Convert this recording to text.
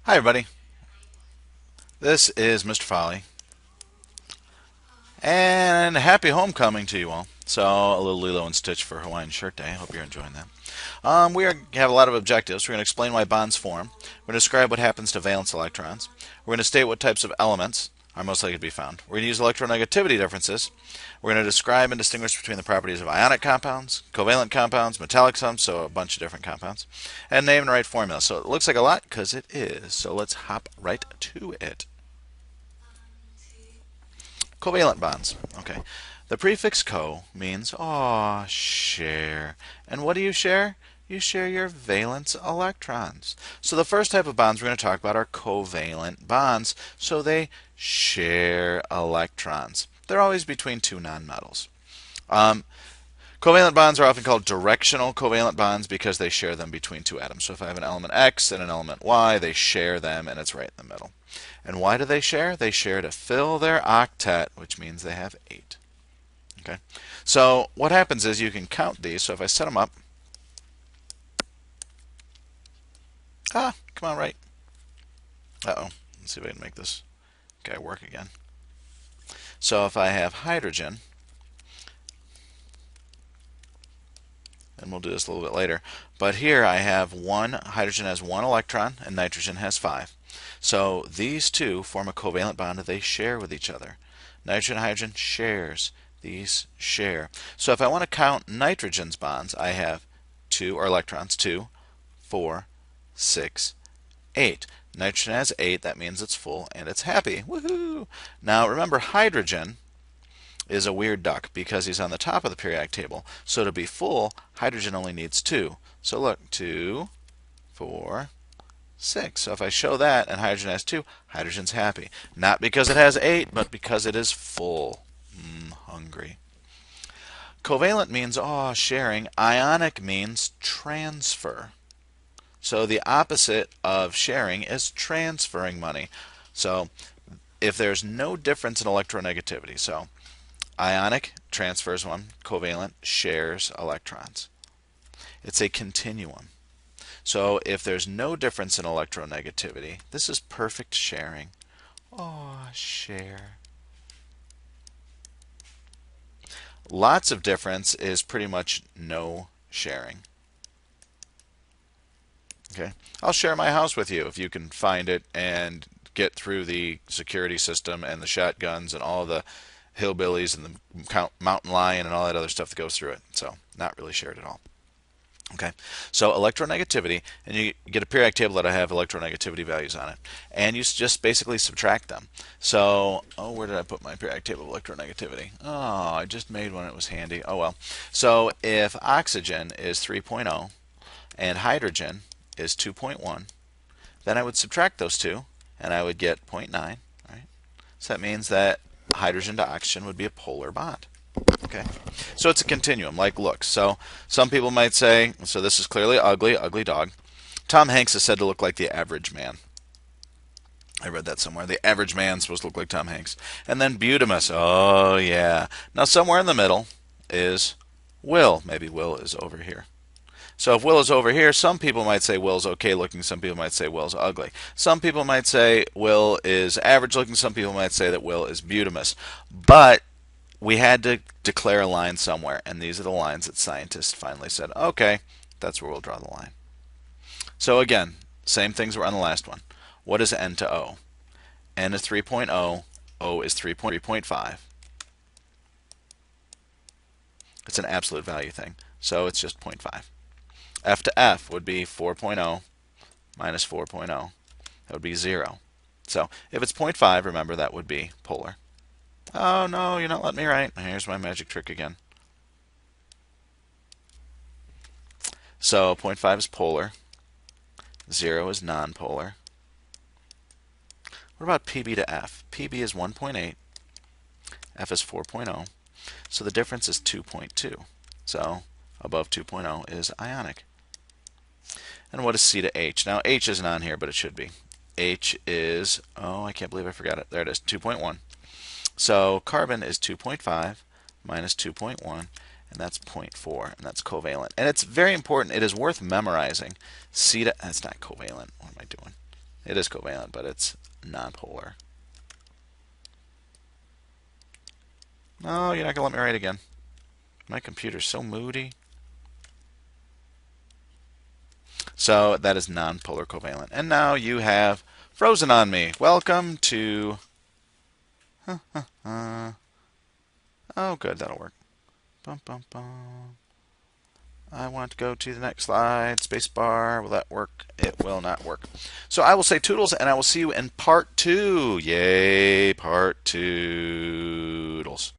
Hi everybody, this is Mr. Folly, and happy homecoming to you all. So a little Lilo and Stitch for Hawaiian Shirt Day. I hope you're enjoying that. Have a lot of objectives. We're going to explain why bonds form. We're going to describe what happens to valence electrons. We're going to state what types of elements are most likely to be found. We're going to use electronegativity differences. We're going to describe and distinguish between the properties of ionic compounds, covalent compounds, metallic sums, so a bunch of different compounds, and name and write formulas. So it looks like a lot because it is. So let's hop right to it. Covalent bonds. Okay. The prefix co means, share. And what do you share? You share your valence electrons. So the first type of bonds we're going to talk about are covalent bonds. So they share electrons. They're always between two nonmetals. Covalent bonds are often called directional covalent bonds because they share them between two atoms. So if I have an element X and an element Y, they share them and it's right in the middle. And why do they share? They share to fill their octet, which means they have 8. Okay. So what happens is you can count these. So if I set them up, come on, right. Uh-oh. Let's see if I can make this guy work again. So if I have hydrogen, and we'll do this a little bit later, but here I have hydrogen has 1 electron and nitrogen has 5. So these two form a covalent bond that they share with each other. Nitrogen and hydrogen shares. These share. So if I want to count nitrogen's bonds, I have 2 electrons, 2, 4, 6, 8. Nitrogen has 8, that means it's full and it's happy. Woohoo! Now remember, hydrogen is a weird duck because he's on the top of the periodic table. So to be full, hydrogen only needs 2. So look, 2, 4, 6. So if I show that and hydrogen has 2, hydrogen's happy. Not because it has 8, but because it is full. Hungry. Covalent means sharing. Ionic means transfer. So the opposite of sharing is transferring money. So if there's no difference in electronegativity, so ionic transfers 1, covalent shares electrons. It's a continuum. So if there's no difference in electronegativity, this is perfect sharing. Share. Lots of difference is pretty much no sharing. Okay, I'll share my house with you if you can find it and get through the security system and the shotguns and all the hillbillies and the mountain lion and all that other stuff that goes through it. So not really shared at all. Okay, so electronegativity, and you get a periodic table that I have electronegativity values on it, and you just basically subtract them. So, where did I put my periodic table of electronegativity? I just made one. It was handy. Oh well. So if oxygen is 3.0 and hydrogen is 2.1, then I would subtract those two, and I would get 0.9. Right? So that means that hydrogen to oxygen would be a polar bond. Okay, so it's a continuum, like looks. So some people might say, so this is clearly ugly, ugly dog. Tom Hanks is said to look like the average man. I read that somewhere. The average man's supposed to look like Tom Hanks. And then Butamus. Oh, yeah. Now somewhere in the middle is Will. Maybe Will is over here. So if Will is over here, some people might say Will's okay looking, some people might say Will's ugly. Some people might say Will is average looking, some people might say that Will is Butamus. But we had to declare a line somewhere, and these are the lines that scientists finally said, okay, that's where we'll draw the line. So again, same things were on the last one. What is N to O? N is 3.0, O is 3.5. It's an absolute value thing, so it's just 0.5. F to F would be 4.0 minus 4.0. That would be 0. So if it's 0.5, remember that would be polar. Oh no, you're not letting me write. Here's my magic trick again. So 0.5 is polar. 0 is nonpolar. What about PB to F? PB is 1.8. F is 4.0. So the difference is 2.2. So above 2.0 is ionic. And what is C to H? Now H isn't on here, but it should be. H is, I can't believe I forgot it. There it is, 2.1. So carbon is 2.5 minus 2.1, and that's 0.4, and that's covalent. And it's very important. It is worth memorizing. That's not covalent. What am I doing? It is covalent, but it's nonpolar. No, you're not going to let me write again. My computer's so moody. So that is nonpolar covalent. And now you have frozen on me. Welcome to... Oh, good, that'll work. Bum, bum, bum. I want to go to the next slide. Spacebar. Will that work? It will not work. So I will say toodles, and I will see you in part 2. Yay, part 2. Toodles.